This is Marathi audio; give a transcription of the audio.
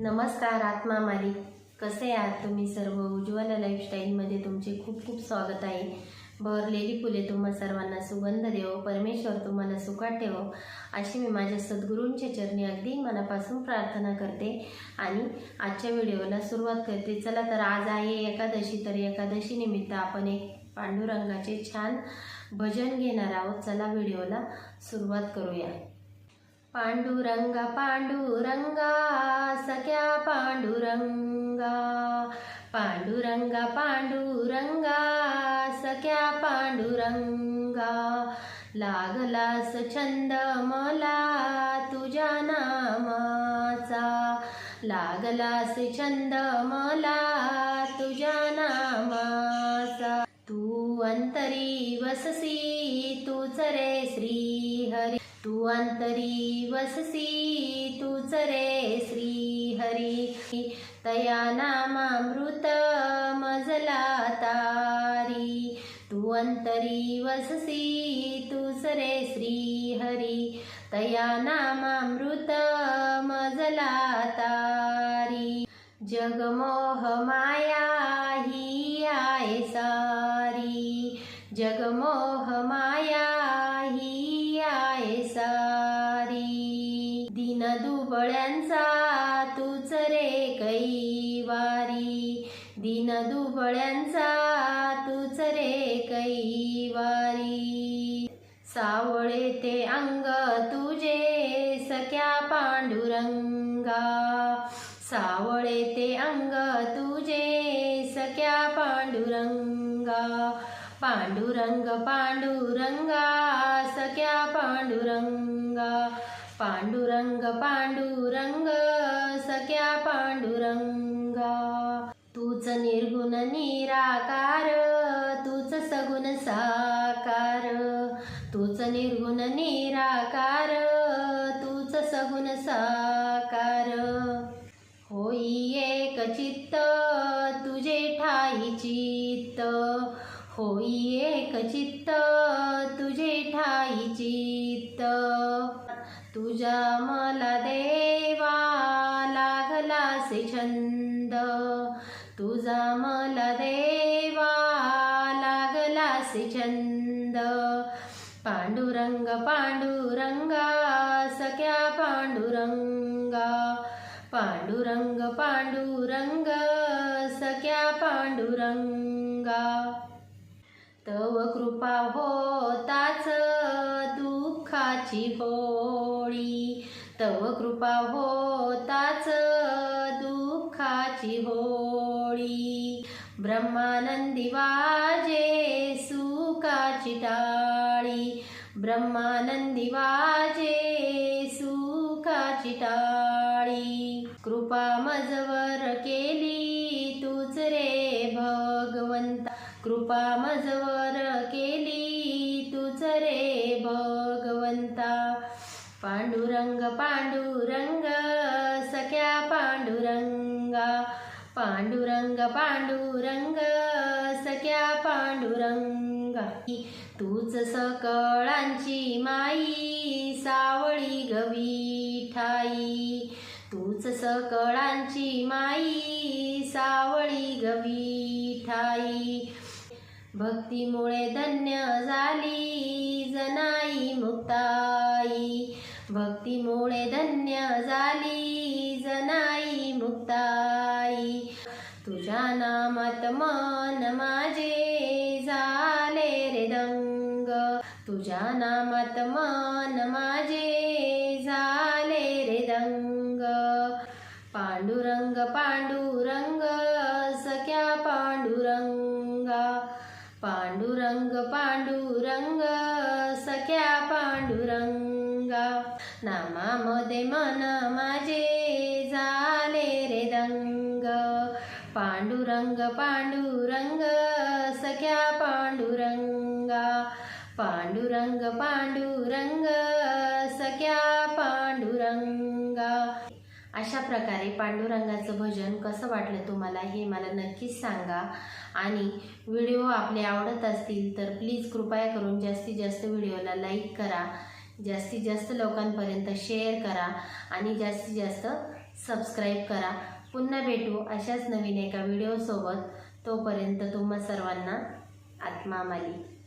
नमस्कार आत्मा मालिक, कसे आहात तुम्ही सर्व? उज्ज्वल लाईफस्टाईलमध्ये तुमचे खूप खूप स्वागत आहे. बहरलेली फुले तुम्हा सर्वांना सुगंध देवो, परमेश्वर तुम्हाला सुखात ठेवो अशी मी माझ्या सद्गुरूंच्या चरणी अगदी मनापासून प्रार्थना करते आणि आजच्या व्हिडिओला सुरुवात करते. चला तर आज आहे एकादशी, तर एकादशी निमित्त आपण एक पांडुरंगाचे छान भजन घेणार आहोत. चला व्हिडिओला सुरुवात करूया. पांडुरंगा पांडुरंगा सख्या पांडुरंगा, पांडुरंगा पांडुरंगा सख्या पांडुरंगा, लागलास छंद मला तुझ्या नामाचा, लागलास छंद मला तुझ्या नामाचा. तू अंतरी वससी तूच रे श्री हरी, तू अंतरी वससी तूच रे श्री हरी, तया नामामृत मजला तारी, तू अंतरी वससी तूच रे श्री हरी, तया नामामृत मजला तारी. जगमोह माया ही आहे सारी, जगमोह माया ही आहे सारी, दिन दुबळ्यांचा तूच रे कैवारी, दिन दुबळ्यांचा तूच रे कैवारी. सावळे ते अंग तुझे सख्या पांडुरंगा, सावळे ते अंग तुझे सख्या पांडुरंगा, पांडुरंग पांडुरंगा सख्या पांडुरंगा, पांडुरंग पांडुरंग सख्या पांडुरंगा. तूच निर्गुण निराकार, तूच सगुण साकार, तूच निर्गुण निराकार, तूच सगुण साकार. होई एक चित्त तुझे ठाई चित्त, होई एक चित्त तुझे ठाई चित्त. तुझा मला देवा लागलासे छंद, तुझा मला देवा लागलासे छंद. पांडुरंग पांडुरंगा सख्या पांडुरंगा, पांडुरंग पांडुरंग सख्या पांडुरंगा. तव कृपा होताच दुःखाची होळी, तव कृपा होताच दुःखाची होळी. ब्रह्मानंदी वाजे सुखाची टाळी, ब्रह्मानंदी वाजे सुखाची टाळी. कृपा मजवर केली तूच रे भगवंता, कृपा मजवर केली तूच रे भगवंता. पांडुरंग पांडुरंग सख्या पांडुरंगा, पांडुरंग पांडुरंग सख्या पांडुरंगा. तूच सकळांची माई सावळी गवी ठाई, तूच सकळांची माई सावळी गवी ठाई. भक्तीमुळे धन्य झाली जनाई मुक्ताई, भक्तीमुळे धन्य झाली जनाई मुक्ताई. तुझ्या नामात मन माझे झाले रे दंग, तुझ्या नामात मन माझे झाले रे दंग. पांडुरंग पांडुरंग सख्या पांडुरंगा, पांडुरंग पांडुरंग सख्या पांडुरंगा. नामामध्ये मन माझे झाले रे दंग, पांडुरंग पांडुरंग सख्या पांडुरंगा, पांडुरंग पांडुरंग सख्या पांडुरंगा. अशा प्रकारे पांडुरंगाचं भजन कसं वाटलं तुम्हाला हे मला नक्कीच सांगा. आणि व्हिडिओ आपले आवडत असतील तर प्लीज कृपया करून जास्तीत जास्त व्हिडिओला लाईक करा, जास्तीत जास्त लोकांपर्यंत शेअर करा आणि जास्तीत जास्त सबस्क्राईब करा. पुन्हा भेटू अशाच नवीन एका व्हिडिओसोबत. तोपर्यंत तुम्हा सर्वांना आत्मा माली.